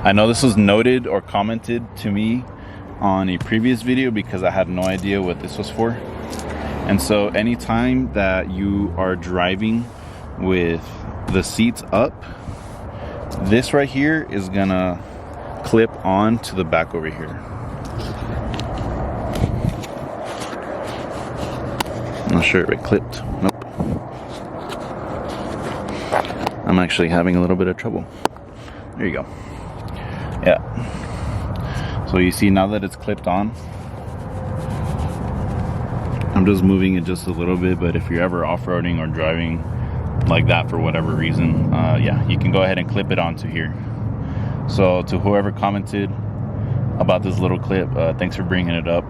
I know this was noted or commented to me on a previous video because I had no idea what this was for. And so anytime that you are driving with the seats up, this right here is gonna clip on to the back over here. I'm not sure if it clipped. Nope. I'm actually having a little bit of trouble. There you go. Yeah. So you see now that it's clipped on, I'm just moving it just a little bit, but if you're ever off-roading or driving like that for whatever reason, yeah, you can go ahead and clip it onto here. So to whoever commented about this little clip, thanks for bringing it up.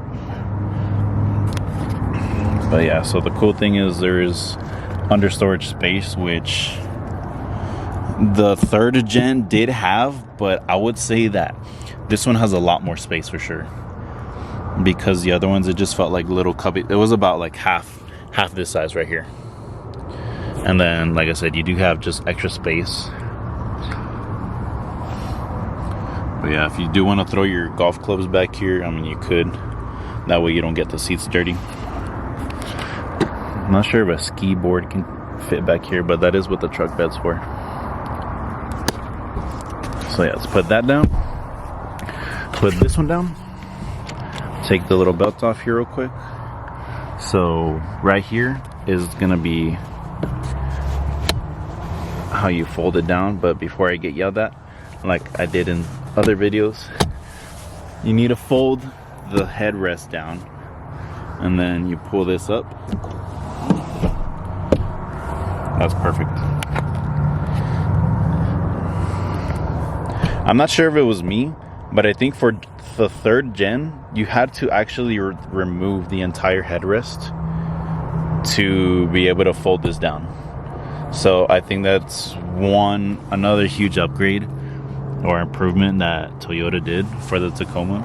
But yeah, so the cool thing is there is under storage space, which the 3rd gen did have, but I would say that this one has a lot more space for sure, because the other ones, it just felt like little cubby. It was about like half this size right here. And then, like I said, you do have just extra space. But yeah, if you do want to throw your golf clubs back here, I mean, you could. That way you don't get the seats dirty. I'm not sure if a ski board can fit back here, but that is what the truck bed's for. So yeah, let's put that down. Put this one down. Take the little belt off here real quick. So right here is gonna be how you fold it down. But before I get yelled at, like I did in other videos, you need to fold the headrest down, and then you pull this up. That's perfect. I'm not sure if it was me, but I think for the 3rd gen, you had to actually remove the entire headrest to be able to fold this down. So I think that's another huge upgrade or improvement that Toyota did for the Tacoma.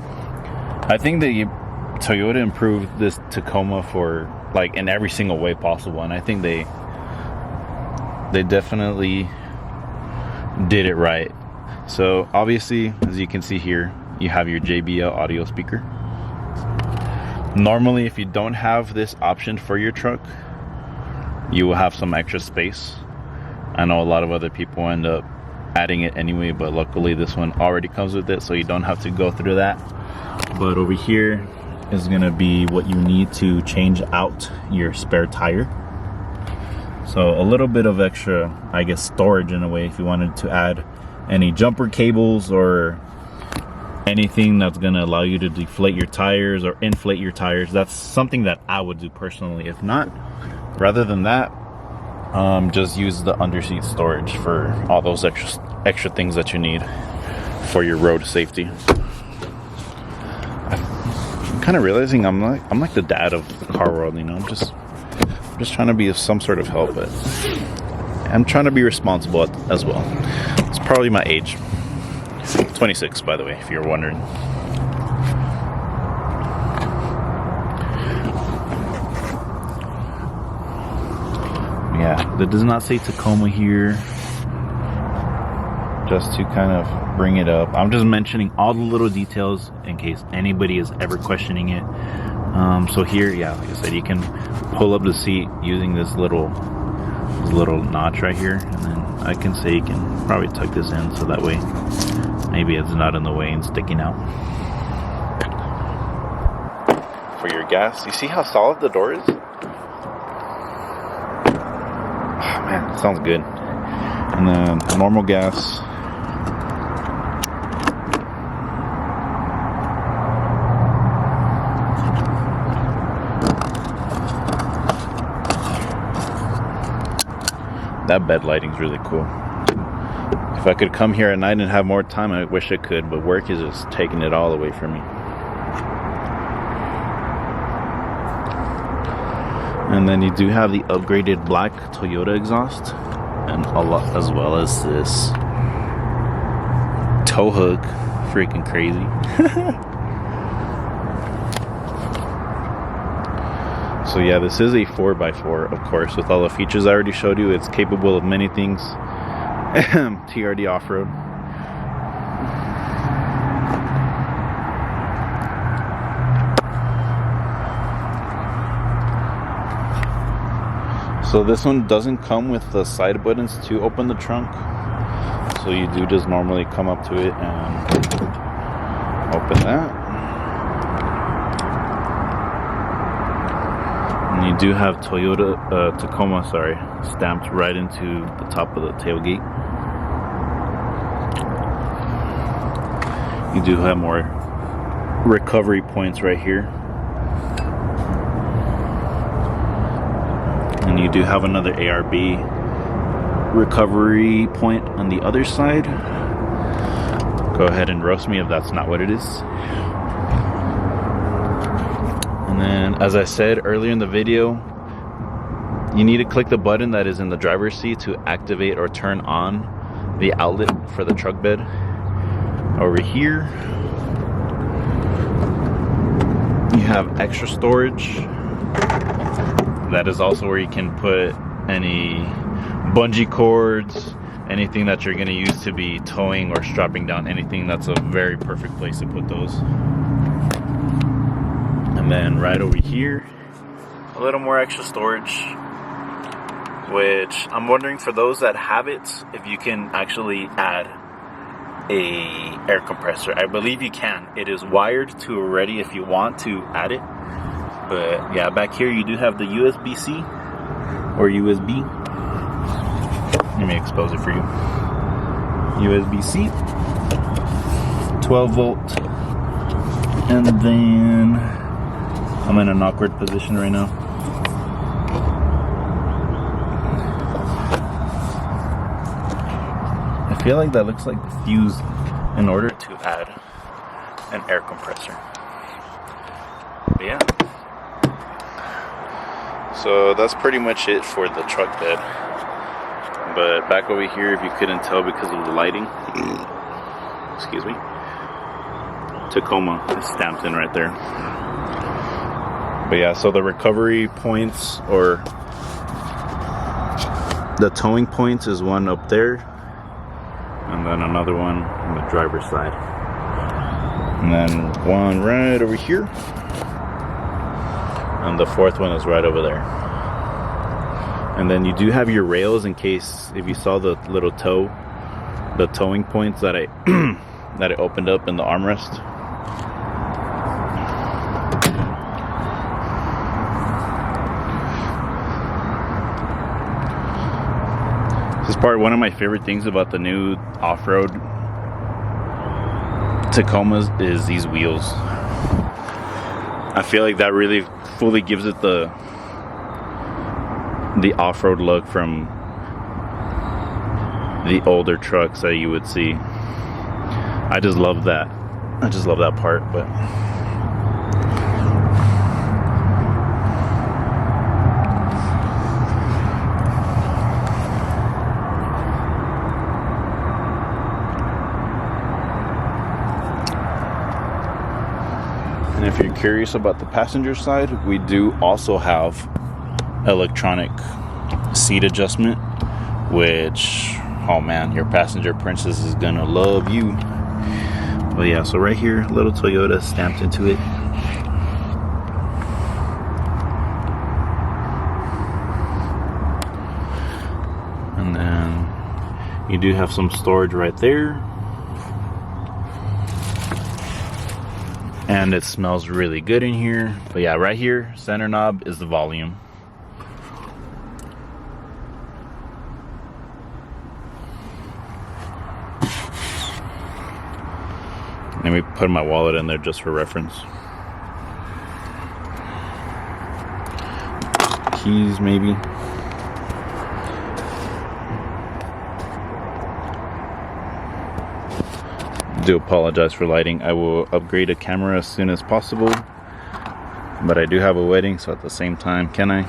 I think that Toyota improved this Tacoma for like in every single way possible, and I think they definitely did it right. So obviously, as you can see here, you have your JBL audio speaker. Normally, if you don't have this option for your truck, you will have some extra space. I know a lot of other people end up adding it anyway, but luckily this one already comes with it, so you don't have to go through that. But over here is gonna be what you need to change out your spare tire. So a little bit of extra, I guess, storage in a way, if you wanted to add any jumper cables or anything that's going to allow you to deflate your tires or inflate your tires. That's something that I would do personally. If not, rather than that, just use the underseat storage for all those extra things that you need for your road safety. I'm kind of realizing I'm like the dad of the car world, you know. I'm just trying to be of some sort of help, but I'm trying to be responsible as well. It's probably my age. 26, by the way, if you're wondering. Yeah, that does not say Tacoma here. Just to kind of bring it up. I'm just mentioning all the little details in case anybody is ever questioning it. So here, yeah, like I said, you can pull up the seat using this little notch right here, and then I can say you can probably tuck this in so that way maybe it's not in the way and sticking out. For your gas, you see how solid the door is? Oh man, it sounds good. And then normal gas. That bed lighting's really cool. If I could come here at night and have more time, I wish I could, but work is just taking it all away from me. And then you do have the upgraded black Toyota exhaust, and a lot, as well as this tow hook. Freaking crazy. So yeah, this is a 4x4, of course, with all the features I already showed you. It's capable of many things. TRD off-road. So this one doesn't come with the side buttons to open the trunk. So you do just normally come up to it and open that. And you do have Tacoma, stamped right into the top of the tailgate. You do have more recovery points right here. And you do have another ARB recovery point on the other side. Go ahead and roast me if that's not what it is. And then, as I said earlier in the video, you need to click the button that is in the driver's seat to activate or turn on the outlet for the truck bed. Over here, you have extra storage. That is also where you can put any bungee cords, anything that you're going to use to be towing or strapping down anything. That's a very perfect place to put those. And then right over here, a little more extra storage, which I'm wondering for those that have it, if you can actually add a air compressor. I believe you can. It is wired to already if you want to add it. But yeah, back here you do have the USB-C or USB. Let me expose it for you. USB-C, 12 volt, and then I'm in an awkward position right now. I feel like that looks like the fuse in order to add an air compressor. But yeah. So that's pretty much it for the truck bed. But back over here, if you couldn't tell because of the lighting, excuse me, Tacoma is stamped in right there. But yeah, so the recovery points or the towing points is one up there, and then another one on the driver's side, and then one right over here, and the fourth one is right over there. And then you do have your rails in case, if you saw the little the towing points that I that I opened up in the armrest. This is one of my favorite things about the new off-road Tacomas is these wheels. I feel like that really fully gives it the off-road look from the older trucks that you would see. I just love that. I just love that part. But and if you're curious about the passenger side, we do also have electronic seat adjustment, which, oh man, your passenger princess is gonna love you. But yeah, so right here, little Toyota stamped into it. And then you do have some storage right there. And it smells really good in here. But yeah, right here, center knob is the volume. Let me put my wallet in there just for reference. Keys, maybe. Do apologize for lighting. I will upgrade a camera as soon as possible. But I do have a wedding, so at the same time, can I?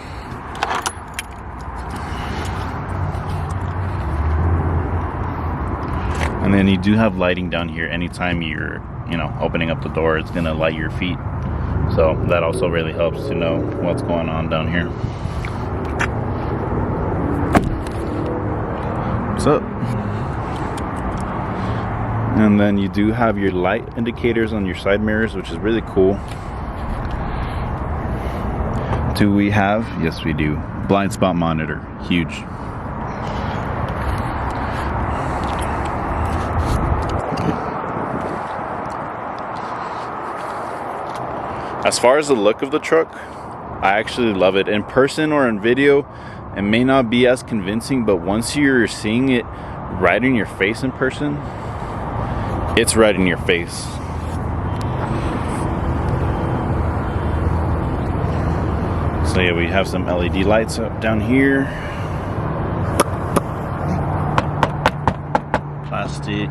And then you do have lighting down here. Anytime you're, opening up the door, it's gonna light your feet. So that also really helps to know what's going on down here. What's up? And then you do have your light indicators on your side mirrors, which is really cool. Do we have? Yes, we do. blind spot monitor, huge. As far as the look of the truck, I actually love it. In person or in video, it may not be as convincing, but once you're seeing it right in your face in person, it's right in your face. So yeah, we have some LED lights up down here. Plastic.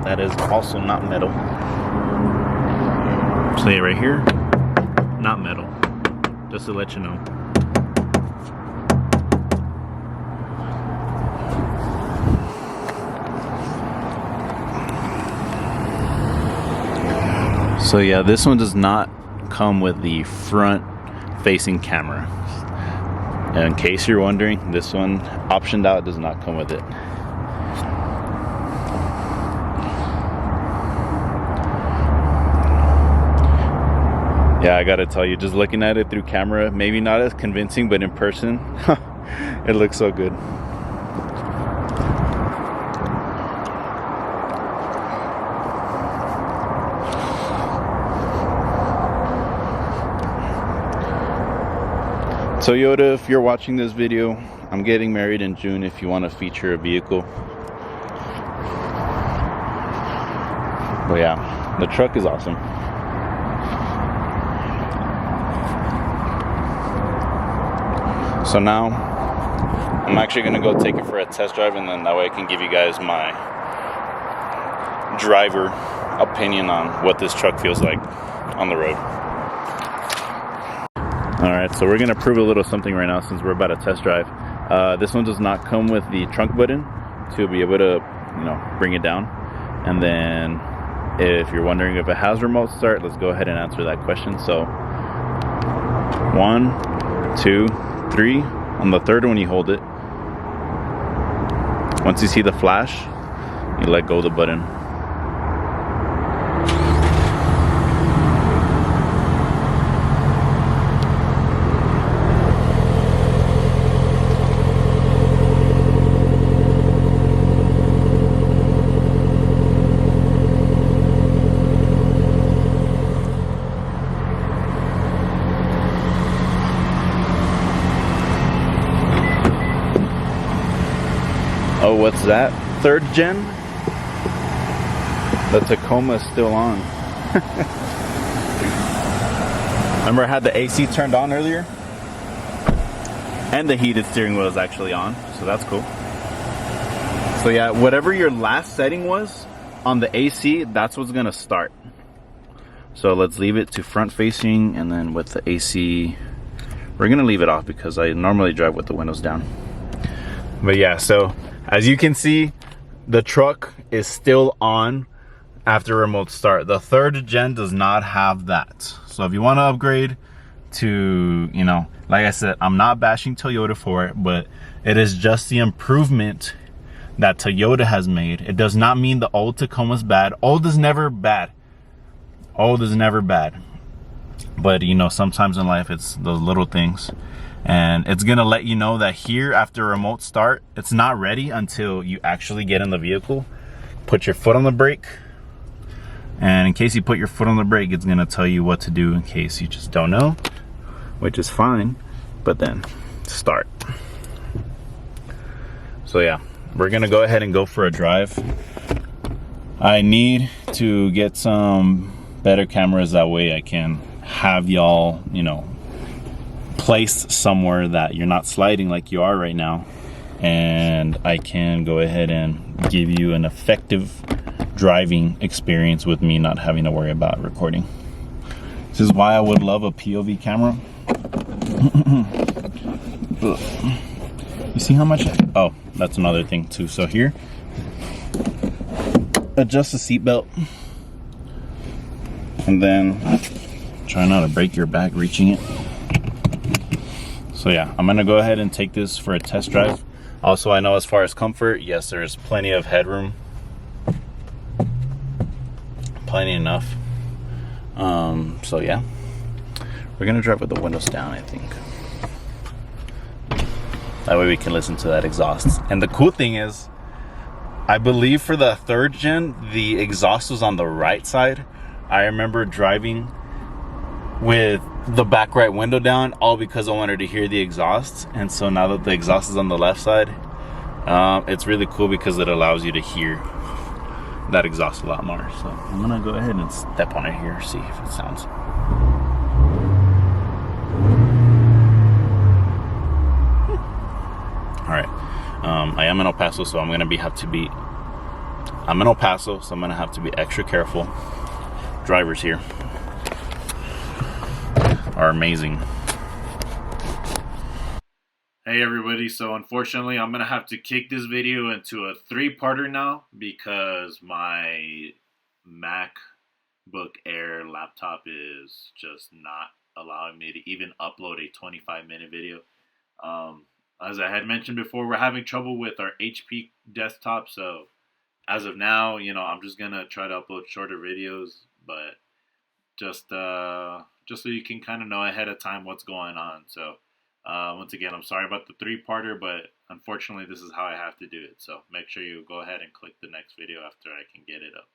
That is also not metal. So yeah, right here, not metal. Just to let you know. So yeah, this one does not come with the front facing camera. In case you're wondering, this one optioned out, does not come with it. Yeah, I gotta tell you, just looking at it through camera, maybe not as convincing, but in person, it looks so good. Toyota, if you're watching this video, I'm getting married in June if you want to feature a vehicle. But yeah, the truck is awesome. So now, I'm actually going to go take it for a test drive, and then that way I can give you guys my driver opinion on what this truck feels like on the road. Alright, so we're going to prove a little something right now since we're about to test drive. This one does not come with the trunk button to be able to, bring it down. And then if you're wondering if it has remote start, let's go ahead and answer that question. So 1, 2, 3. On the third one, you hold it. Once you see the flash, you let go of the button. Oh, what's that? 3rd gen? The Tacoma is still on. Remember I had the AC turned on earlier? And the heated steering wheel is actually on, so that's cool. So yeah, whatever your last setting was on the AC, that's what's gonna start. So let's leave it to front facing, and then with the AC, we're gonna leave it off because I normally drive with the windows down. But yeah, so as you can see, the truck is still on after remote start. The 3rd gen does not have that. So if you want to upgrade to, like I said, I'm not bashing Toyota for it, but it is just the improvement that Toyota has made. It does not mean the old Tacoma's bad. Old is never bad. Old is never bad. But sometimes in life it's those little things. And it's gonna let you know that here after remote start, it's not ready until you actually get in the vehicle, put your foot on the brake, and in case you put your foot on the brake, it's gonna tell you what to do in case you just don't know, which is fine. But then start. So yeah, we're gonna go ahead and go for a drive. I need to get some better cameras, that way I can have y'all placed somewhere that you're not sliding like you are right now, and I can go ahead and give you an effective driving experience with me not having to worry about recording. This is why I would love a POV camera. You see how much? Oh, that's another thing too. So here, adjust the seatbelt, and then try not to break your back reaching it. So yeah, I'm gonna go ahead and take this for a test drive. Also, I know as far as comfort, yes, there's plenty of headroom, plenty enough. So yeah, We're gonna drive with the windows down, I think. That way we can listen to that exhaust. And the cool thing is, I believe for the 3rd gen, the exhaust was on the right side. I remember driving with the back right window down, all because I wanted to hear the exhaust. And so now that the exhaust is on the left side, it's really cool because it allows you to hear that exhaust a lot more. So I'm gonna go ahead and step on it here, see if it sounds. All right, I am in El Paso, so I'm in El Paso, so I'm gonna have to be extra careful. Drivers here are amazing. Hey everybody, so unfortunately I'm gonna have to kick this video into a 3-parter now because my MacBook Air laptop is just not allowing me to even upload a 25-minute video. As I had mentioned before, we're having trouble with our HP desktop, so as of now, I'm just gonna try to upload shorter videos, but just so you can kind of know ahead of time what's going on. So once again, I'm sorry about the 3-parter, but unfortunately this is how I have to do it. So make sure you go ahead and click the next video after I can get it up.